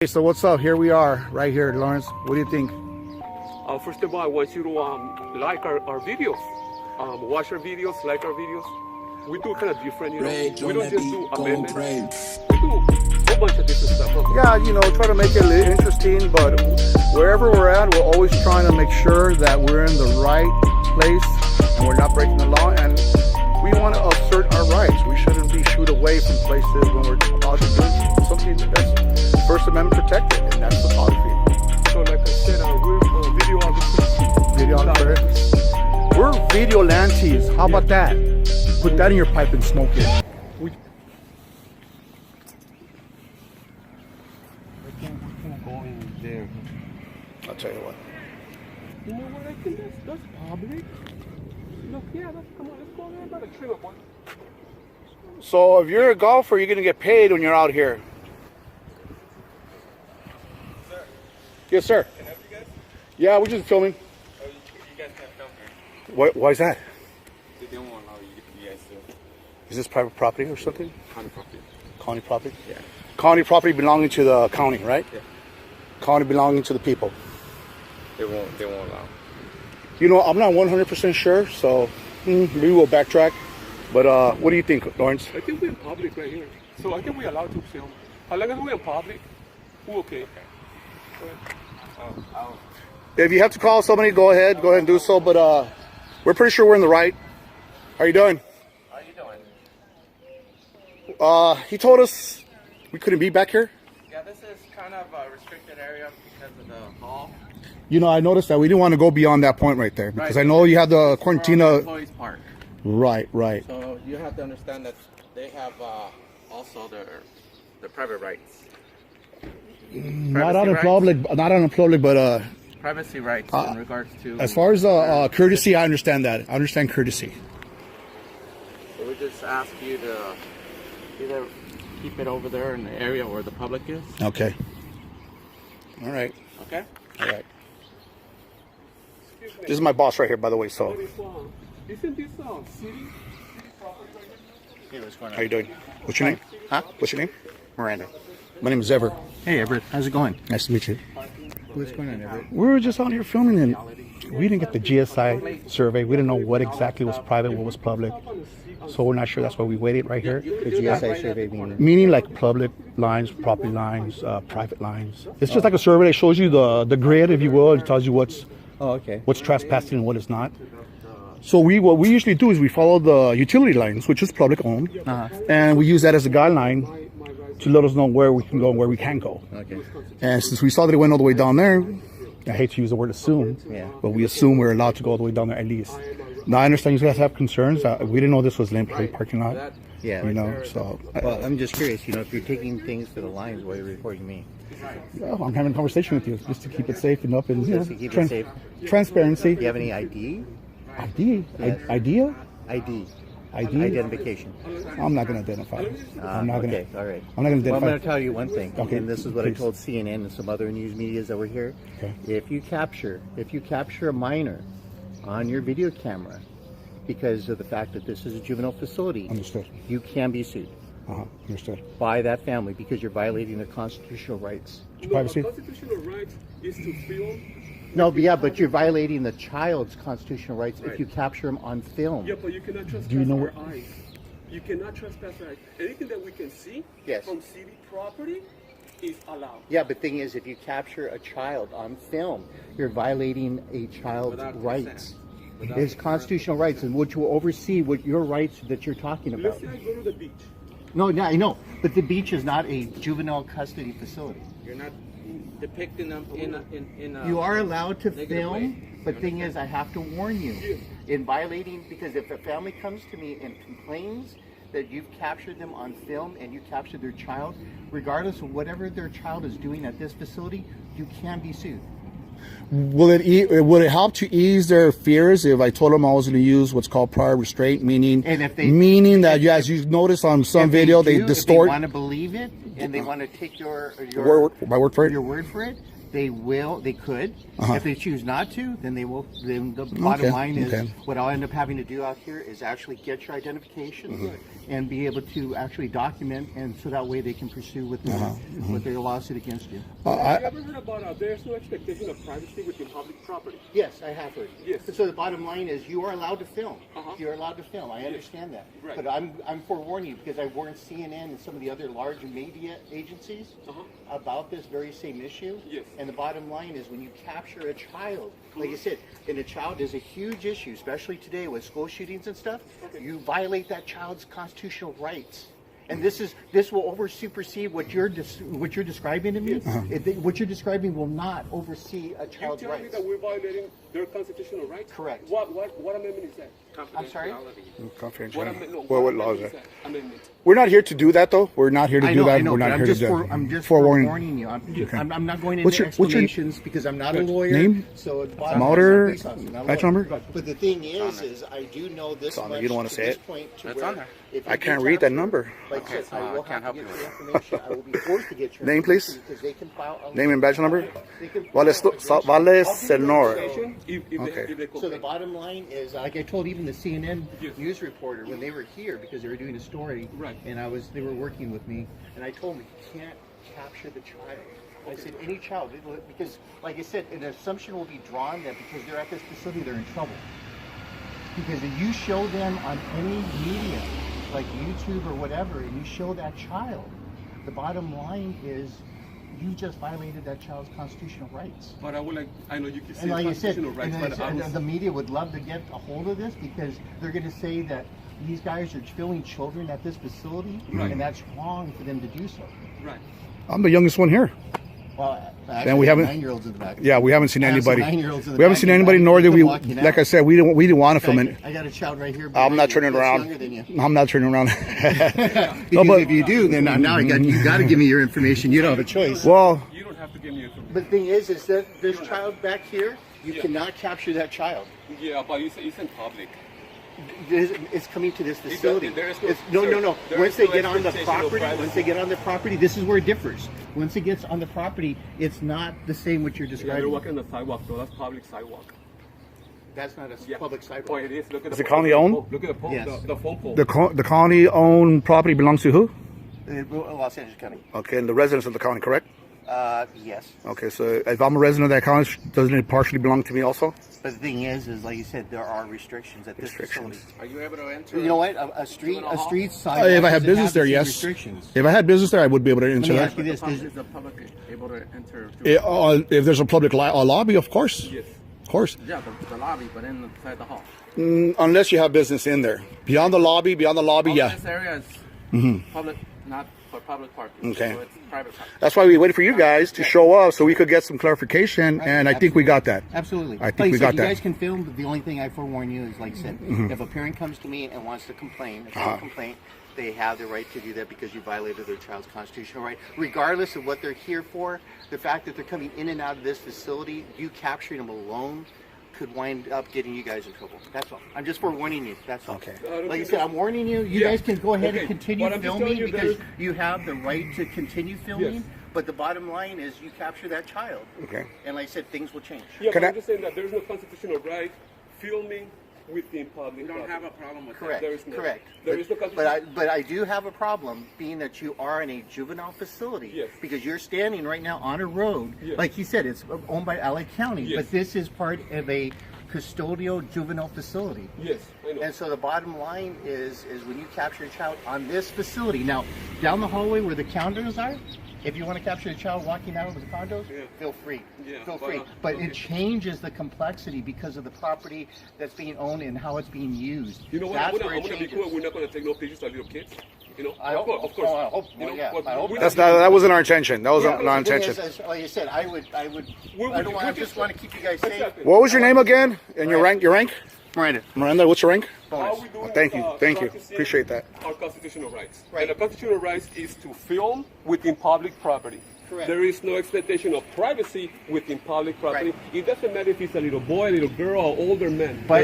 Hey, so what's up? Here we are, right here, Lawrence. What do you think? First of all, I want you to like our videos, watch our videos, like our videos. We do kind of different, you know. We don't just do amendments. We do a whole bunch of different stuff. Yeah, you know, try to make it interesting, but wherever we're at, we're always trying to make sure that we're in the right place and we're not breaking the law. And we want to assert our rights. We shouldn't be shooed away from places when we're about to do something that's First Amendment protected, and that's photography. So, like I said, we're videographers. We're videolantes. How about that? Put that in your pipe and smoke it. We can't go in there. I'll tell you what. You know what? I think that's public. Look, yeah, come on, let's go there. About a trim up one. So, if you're a golfer, you're gonna get paid when you're out here. Yes, sir. Can I help you guys? Yeah, we're just filming. Oh, you guys can't film here. Why is that? They don't want to allow you guys to. Is this private property or something? County property. County property? Yeah. County property belonging to the county, right? Yeah. County belonging to the people. They won't allow. You know, I'm not 100% sure, so maybe we'll backtrack. But what do you think, Lawrence? I think we're in public right here. So I think we're allowed to film. As long as we're in public, we're okay. If you have to call somebody, go ahead and do so. But we're pretty sure we're in the right. How you doing? How you doing? He told us we couldn't be back here. Yeah, this is kind of a restricted area because of the hall. You know, I noticed that we didn't want to go beyond that point right there because I know you have the Quarantina. Employees Park. Right. So you have to understand that they have also their private rights. Not on public, but Privacy rights in regards to. as far as courtesy, I understand that. I understand courtesy. So we just ask you to either keep it over there in the area where the public is. Okay. All right. Okay. All right. This is my boss right here, by the way. So, Isn't this city property right here? Hey, what's going on? how you doing? What's your name? Huh? What's your name? Miranda. My name is Ever. Hey, Everett. How's it going? Nice to meet you. What's going on, Everett? We were just out here filming, and we didn't get the GSI survey. We didn't know what exactly was private, what was public. So we're not sure. That's why we waited right here. The GSI survey meaning? Meaning like public lines, property lines, private lines. It's just like a survey that shows you the grid, if you will. It tells you what's trespassing and what is not. So what we usually do is we follow the utility lines, which is public owned, and we use that as a guideline to let us know where we can go and where we can't go. Okay. And since we saw that it went all the way down there, I hate to use the word assume, but we assume we're allowed to go all the way down there at least. Now I understand you guys have concerns. We didn't know this was an employee parking lot. Yeah. You know, so. Well, I'm just curious. You know, if you're taking things to the lines, why are you recording me? Well, I'm having a conversation with you just to keep it safe and up and Just to keep it safe. Transparency. Do you have any ID? ID? Yes. Idea? ID. ID? Identification. I'm not going to identify. I'm not going Okay. All right. I'm not going to Well, I'm identify. going to tell you one thing, Okay, and this is what I please. told CNN and some other news medias that were here. Okay. If you capture a minor on your video camera because of the fact that this is a juvenile facility, Understood. you can be sued Understood. by that family because you're violating their constitutional rights. Privacy? Constitutional right is to film. No, but yeah, but you're violating the child's constitutional rights if you capture them on film. Yeah, but you cannot trespass Do you know our eyes. You cannot trespass our eyes. Anything that we can see Yes. from city property is allowed. Yeah, but thing is, if you capture a child on film, you're violating a child's Without rights. consent. His constitutional rights, and which will oversee what your rights that you're talking about. Let's say I go to the beach. No, I know, but the beach is not a juvenile custody facility. You're not depicting them in a You are allowed to negative film, way. but thing is, I have to warn you, in violating, because if a family comes to me and complains that you've captured them on film and you captured their child, regardless of whatever their child is doing at this facility, you can be sued. Would it help to ease their fears if I told them I was going to use what's called prior restraint, meaning And if they- that as you notice on some If video they they do, distort If they want to believe it and they want to take your my word for it? your word for it, They could. If they choose not to, then they will. Then the bottom line is what I'll end up having to do out here is actually get your identification and be able to actually document, and so that way they can pursue with their lawsuit against you. Have you ever heard about there's no expectation of privacy within public property? Yes, I have heard. Yes. So the bottom line is you are allowed to film. You're allowed to film. I understand that. Right. But I'm forewarning you because I warned CNN and some of the other large media agencies about this very same issue. Yes. And the bottom line is when you capture a child, like you said, and a child is a huge issue, especially today with school shootings and stuff. You violate that child's constitutional rights. And this will supersede what you're describing to me. What you're describing will not oversee a child's You're telling me rights. that we're violating their constitutional rights? Correct. What amendment is that? I'm sorry? Confidentiality. What law is that? Amendment. We're not here to do that, though. We're not here to do that. I know, We're but not I'm here just to do I'm just forewarning. forewarning you. I'm not going into What's your explanations because I'm not a lawyer. name? So at the bottom Motor, line, I'm not a police officer, not a badge lawyer. number? But the thing is I do know this on there. much You don't wanna to say this it? point to It's where on there. if you I get can't read that captured, number. Like I said, I will have to get your information. I will be forced to get your Name, please. information because they can file a Name and badge number? They can Vale file Senor. If they So the bottom line is, like I told even the CNN news reporter when they were here because they were doing a story, and they were working with me, and I told them you can't capture the child. I said any child, because like I said, an assumption will be drawn that because they're at this facility, they're in trouble. Because if you show them on any media, like YouTube or whatever, and you show that child, the bottom line is you just violated that child's constitutional rights. But I know you can say And like I said, constitutional rights, and the media would love to get a hold of this because they're going to say that these guys are filming children at this facility, and that's wrong for them to do so. Right. I'm the youngest one here. Well, And we haven't. 9-year-olds in the back. Yeah, we haven't seen I have some anybody. 9-year-olds in the We haven't back seen in the anybody, back. nor did we. Walking Like out. I said, we didn't want to film it. I got a child right here. I'm not turning that's around. younger than you. I'm not turning around. Because but- if you do, then now you got to give me your information. You don't have a choice. Well, You don't have to give me information. But the thing is that this child back here, you cannot capture that child. Yeah, but it's in public. It's coming to this facility. there is no- It's, no. there Once is they no get on the expectation of property, privacy. once they get on the property, this is where it differs. Once it gets on the property, it's not the same what you're Yeah, they're describing. walking on the sidewalk, so that's public sidewalk. That's not a Yeah. public Oh, sidewalk. it is. Look at Is the it colony owned? Look at the pole. Yes. The phone pole. the county-owned property belongs to who? Los Angeles County. Okay, and the residents of the county, correct? Yes. Okay, so if I'm a resident of that county, doesn't it partially belong to me also? But the thing is like you said, there are restrictions at this facility. Are you able to enter? You know what? A street sidewalk. If I had doesn't business have there, the same yes. Restrictions. If I had business there, I would be able to Let enter me that. ask you this: Is the public able to enter? To, If there's a public lobby, of course. Yes. Of course. yeah, the lobby, but inside the hall. Unless you have business in there. Beyond the lobby, All yeah. this area is public, not for public parking. Okay. So it's private parking. That's why we waited for you guys to show up so we could get some clarification, and I think we got that. Absolutely. I think like we I said, got you that. guys can film, but the only thing I forewarn you is, like I said, if a parent comes to me and wants to complain, a complaint, they have the right to do that because you violated their child's constitutional right. Regardless of what they're here for, the fact that they're coming in and out of this facility, you capturing them alone could wind up getting you guys in trouble. That's all. I'm just forewarning you. That's all. Okay. Like I said, I'm warning you. You guys can go ahead and Okay. continue But I'm just telling filming you because there's- you have the right to continue filming. Yes. But the bottom line is you capture that child. Okay. And like I said, things will change. Yeah, Can but I- I'm just saying that there's no constitutional right filming within public. We don't property. have a problem with Correct. There is no- Correct. there is no but I do have a problem being that you are in a juvenile facility. Yes. Because you're standing right now on a road. Yes. Like he said, it's owned by LA County. Yes. But this is part of a custodial juvenile facility. Yes, I know. And so the bottom line is when you capture a child on this facility. Now, down the hallway where the condos are, if you want to capture a child walking out of the condos, feel free. Yeah, feel but, free. But it changes the complexity because of the property that's being owned and how it's being used. You know what? That's I'm where it gonna be changes. cool. We're not gonna take no pictures of little kids. You know, I hope- of course. I hope- You know, yeah, but I hope we're That not- wasn't our intention. That was Yeah, not but the thing intention. is, like I said, I would. I just want to keep you guys safe. Exactly. What was your name again? And your rank? Your rank? Miranda. Miranda, what's your rank? All Bonus. we're doing Thank is, you. Thank you. practicing Appreciate that. Our constitutional rights. Right. And the constitutional rights is to film within public property. Correct. There is no expectation of privacy within public property. Right. It doesn't matter if it's a little boy, a little girl, or older man. But